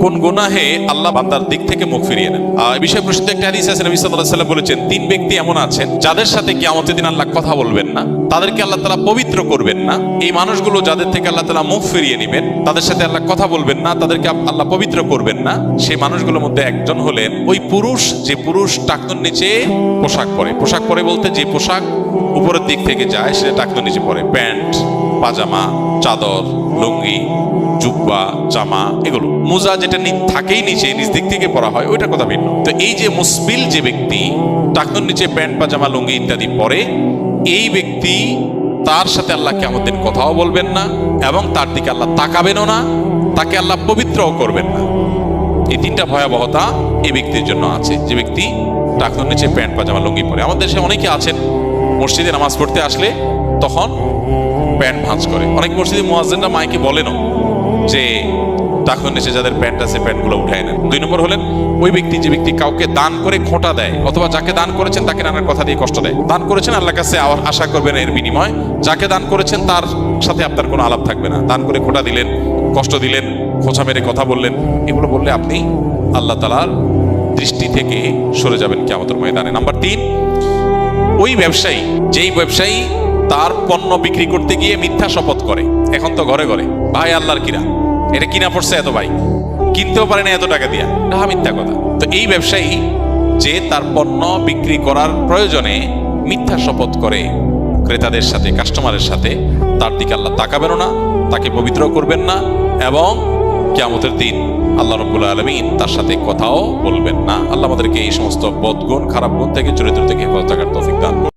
কোন গুনাহে আল্লাহ বান্দার দিক থেকে মুখ ফিরিয়ে নেন? এই বিষয়ে প্রসিদ্ধ একটা হাদিস আছে। নবী সাল্লাল্লাহু আলাইহি ওয়াসাল্লাম বলেছেন, তিন ব্যক্তি এমন আছেন যাদের সাথে কিয়ামতের দিন আল্লাহ কথা বলবেন না, তাদেরকে আল্লাহ তাআলা পবিত্র করবেন না। এই মানুষগুলো যাদের থেকে আল্লাহ তাআলা মুখ ফিরিয়ে নেবেন, তাদের সাথে আল্লাহ কথা বলবেন না, তাদেরকে আল্লাহ পবিত্র করবেন না। সেই মানুষগুলোর মধ্যে একজন হলেন ওই পুরুষ, যে পুরুষ টাকনুর নিচে পোশাক পরে। পোশাক পরে বলতে যে পোশাক উপরের দিক থেকে যায় সেটা টাকনুর নিচে পরে। প্যান্ট, পাজামা, চাদর, লুঙ্গি, জুব্বা, জামা, এগুলো। মোজা যেটা থাকেই নিচে, নিচ দিক থেকে পরা হয়, ওইটা কথা ভিন্ন। তো এই যে মুসবিল যে ব্যক্তি টাকনুর নিচে প্যান্ট, পাজামা, লুঙ্গি ইত্যাদি পরে, এই ব্যক্তি তার সাথে আল্লাহ কিয়ামতের দিন কথাও বলবেন না এবং তার দিকে আল্লাহ তাকাবেনও না, তাকে আল্লাহ পবিত্রও করবেন না। এই তিনটা ভয়াবহতা এই ব্যক্তির জন্য আছে, যে ব্যক্তি টাকনুর নিচে প্যান্ট, পাজামা, লুঙ্গি পরে। আমাদের দেশে অনেকে আছেন মসজিদে নামাজ পড়তে আসলে তখন প্যান্ট ভাঁজ করে। অনেক মসজিদে মুয়াজ্জিনরা মাইকে বলেনও যে টাকনুর নিচে যাদের প্যান্ট আছে প্যান্টগুলো উঠায় নেন। 2 নম্বর হলেন ওই ব্যক্তি, যে ব্যক্তি কাউকে দান করে খোঁটা দেয়, অথবা যাকে দান করেছেন তাকে নানার কথা দিয়ে কষ্ট দেয়। দান করেছেন, আল্লাহর কাছে আশা করবেন এর বিনিময়। যাকে দান করেছেন তার সাথে আপনার কোনো আলাপ থাকবে না। দান করে খোঁটা দিলেন, কষ্ট দিলেন, খোঁচা মেরে কথা বললেন, এগুলো বললে আপনি আল্লাহ তাআলার দৃষ্টি থেকে সরে যাবেন কিয়ামতের ময়দানে। নাম্বার 3, ওই ব্যবসায়ী, যেই ব্যবসায়ী তার পণ্য বিক্রি করতে গিয়ে মিথ্যা শপথ করে। এখন তো ঘরে ঘরে ভাই আল্লাহর কিরা, এটা কিনা পড়ছে এত, ভাই কিনতেও পারে না এত টাকা দিয়া, এটা মিথ্যা কথা। তো এই ব্যবসায়ী যে তার পণ্য বিক্রি করার প্রয়োজনে মিথ্যা শপথ করে ক্রেতাদের সাথে, কাস্টমারের সাথে, তার দিকে আল্লাহ তাকাবেন না, তাকে পবিত্র করবেন না এবং কিয়ামতের দিন আল্লাহ রাব্বুল আলামিন তার সাথে কথাও বলবেন না। আল্লাহ আমাদেরকে এই সমস্ত বদগুণ, খারাপ গুণ থেকে, চরিত্র থেকে হেফাজত থাকার তৌফিক দান করুন।